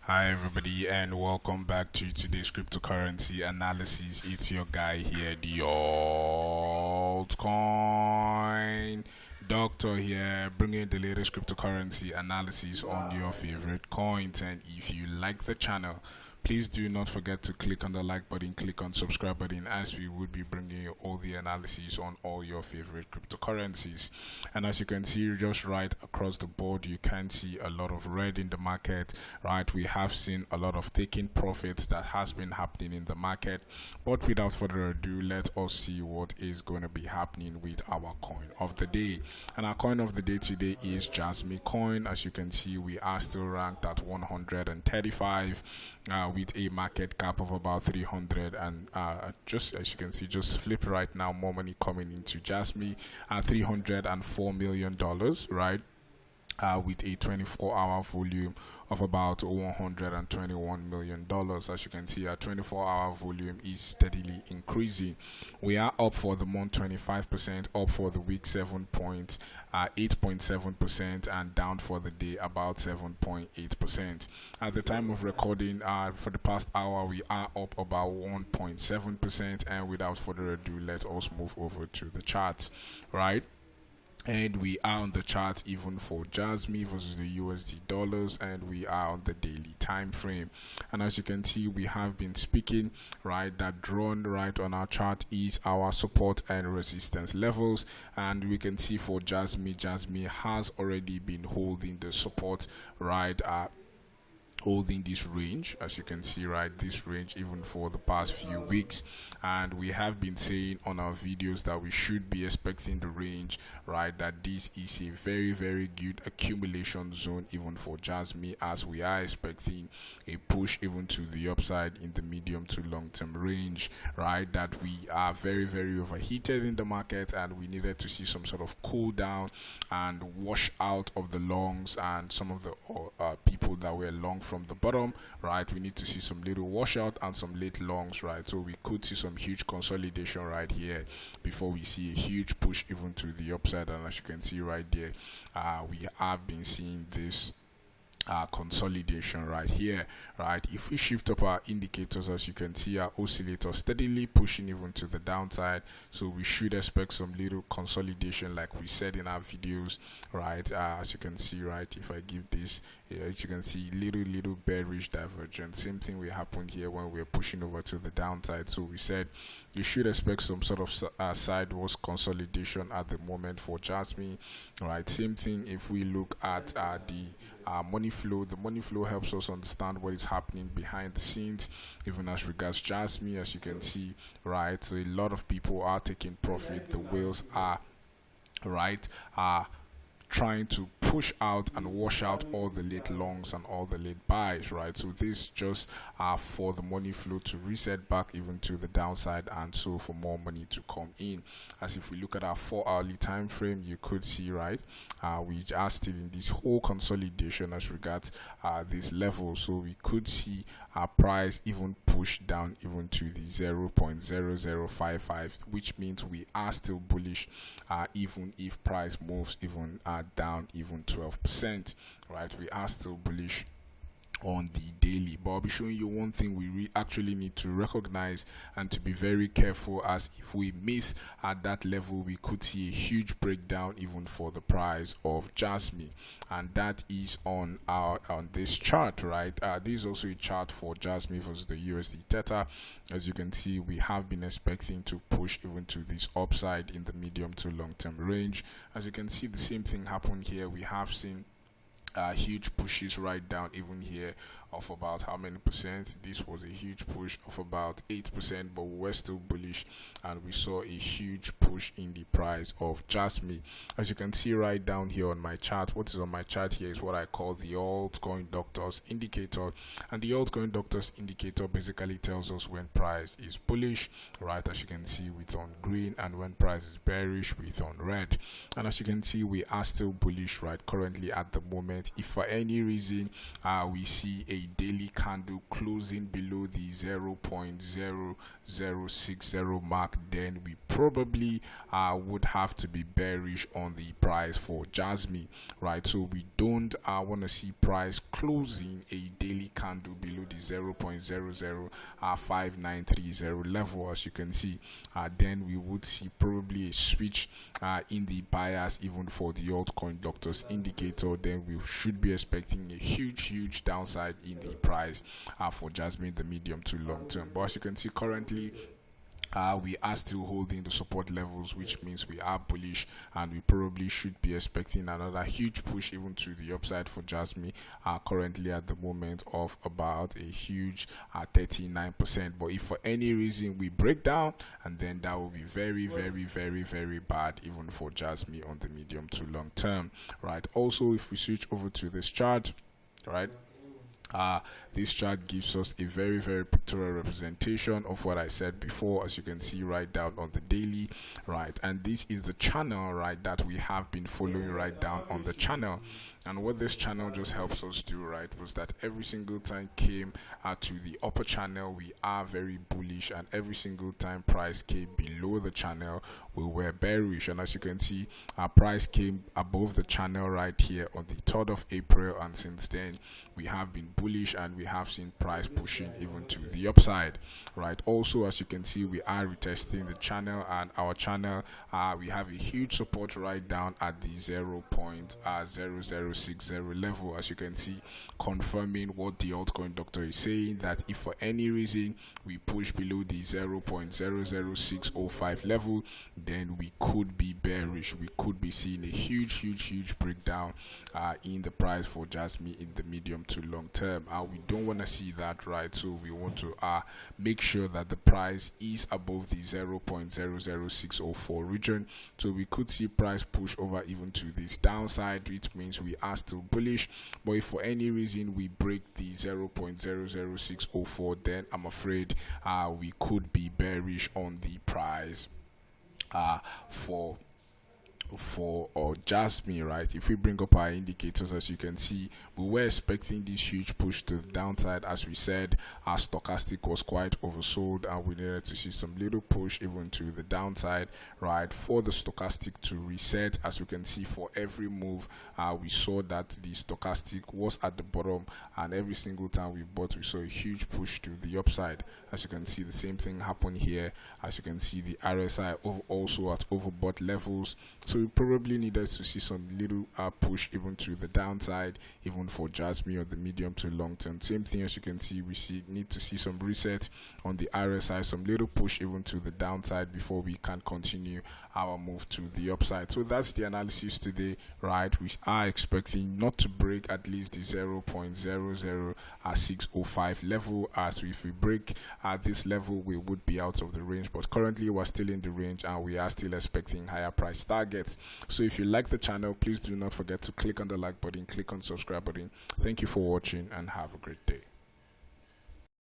Hi everybody and welcome back to today's cryptocurrency analysis. It's your guy here, the altcoin doctor here, bringing the latest cryptocurrency analysis on your favorite coins. And if you like the channel, please do not forget to click on the like button, click on subscribe button, as we would be bringing you all the analysis on all your favorite cryptocurrencies. And as you can see, just right across the board, you can see a lot of red in the market, right? We have seen a lot of taking profits that has been happening in the market. But without further ado, let us see what is going to be happening with our coin of the day. And our coin of the day today is Jasmy coin. As you can see, we are still ranked at 135 with a market cap of about 300, and just as you can see, just flip right now, more money coming into Jasmy at $304 million, right? With a 24-hour volume of about $121 million. As you can see, our 24-hour volume is steadily increasing. We are up for the month 25%, up for the week 8.7%, and down for the day about 7.8%. At the time of recording, for the past hour, we are up about 1.7%. And without further ado, let us move over to the charts, right? And we are on the chart even for Jasmy versus the USD dollars, and we are on the daily time frame. And as you can see, we have been speaking, right, that drawn right on our chart is our support and resistance levels. And we can see for Jasmy has already been holding the support, right, holding this range, as you can see, right, this range even for the past few weeks. And we have been saying on our videos that we should be expecting the range, right, that this is a very good accumulation zone even for Jasmy, as we are expecting a push even to the upside in the medium to long term range, right? That we are very overheated in the market, and we needed to see some sort of cool down and wash out of the longs and some of the people that were long from the bottom, right? We need to see some little washout and some late longs, right? So we could see some huge consolidation right here before we see a huge push even to the upside. And as you can see right there, we have been seeing this consolidation right here, right? If we shift up our indicators, as you can see, our oscillator steadily pushing even to the downside, so we should expect some little consolidation like we said in our videos, right? As you can see, right, if I give this, as you can see, little bearish divergence. Same thing will happen here when we're pushing over to the downside. So we said you should expect some sort of sideways consolidation at the moment for Jasmy, right? Same thing if we look at the money flow. The money flow helps us understand what is happening behind the scenes, even as regards Jasmy. As you can see, right, so a lot of people are taking profit. The whales are, right, trying to push out and wash out all the late longs and all the late buys, right? So this just for the money flow to reset back even to the downside, and so for more money to come in. As if we look at our 4-hourly time frame, you could see, right, we are still in this whole consolidation as regards this level. So we could see our price even push down even to the 0.0055, which means we are still bullish, even if price moves even down even 12%, right? We are still bullish on the daily. But I'll be showing you one thing we actually need to recognize and to be very careful, as if we miss at that level, we could see a huge breakdown even for the price of Jasmy, and that is on this chart, right? This is also a chart for Jasmy versus the USD Theta. As you can see, we have been expecting to push even to this upside in the medium to long term range. As you can see, the same thing happened here. We have seen huge pushes right down even here of about how many percent? This was a huge push of about 8%, but we were still bullish, and we saw a huge push in the price of Jasmy. As you can see right down here on my chart, what is on my chart here is what I call the altcoin doctors indicator, and the altcoin doctors indicator basically tells us when price is bullish, right, as you can see, with on green, and when price is bearish with on red. And as you can see, we are still bullish, right, currently at the moment. moment. If for any reason we see a daily candle closing below the 0.0060 mark, then we probably would have to be bearish on the price for Jasmy, right? So we don't want to see price closing a daily candle below the 0.005930 level, as you can see. Then we would see probably a switch in the bias even for the altcoin doctors indicator. Then we should be expecting a huge downside in the price for Jasmy in the medium to long term. But as you can see, currently we are still holding the support levels, which means we are bullish, and we probably should be expecting another huge push even to the upside for Jasmy, currently at the moment of about a huge 39%. But if for any reason we break down, and then that will be very bad even for Jasmy on the medium to long term, right? Also, if we switch over to this chart, right, this chart gives us a very pictorial representation of what I said before, as you can see right down on the daily, right? And this is the channel, right, that we have been following right down on the channel. And what this channel just helps us do, right, was that every single time came to the upper channel, we are very bullish, and every single time price came below the channel, we were bearish. And as you can see, our price came above the channel right here on the 3rd of April, and since then we have been bullish, and we have seen price pushing even to the upside, right? Also, as you can see, we are retesting the channel, and our channel, we have a huge support right down at the 0.0060 level, as you can see, confirming what the altcoin doctor is saying, that if for any reason we push below the 0.00605 level, then we could be bearish. We could be seeing a huge breakdown in the price for Jasmy in the medium to long term. We don't want to see that, right? So we want to make sure that the price is above the 0.00604 region. So we could see price push over even to this downside, which means we are still bullish. But if for any reason we break the 0.00604, then I'm afraid we could be bearish on the price for Jasmy, right? If we bring up our indicators, as you can see, we were expecting this huge push to the downside. As we said, our stochastic was quite oversold, and we needed to see some little push even to the downside, right, for the stochastic to reset. As we can see, for every move we saw that the stochastic was at the bottom, and every single time we bought, we saw a huge push to the upside. As you can see, the same thing happened here. As you can see, the RSI also at overbought levels. So we probably needed to see some little push even to the downside, even for Jasmy on the medium to long term. Same thing, as you can see, we need to see some reset on the RSI, some little push even to the downside before we can continue our move to the upside. So that's the analysis today, right? We are expecting not to break at least the 0.00605 level, as if we break at this level, we would be out of the range. But currently we're still in the range, and we are still expecting higher price targets. So if you like the channel, please do not forget to click on the like button, click on subscribe button. Thank you for watching, and have a great day.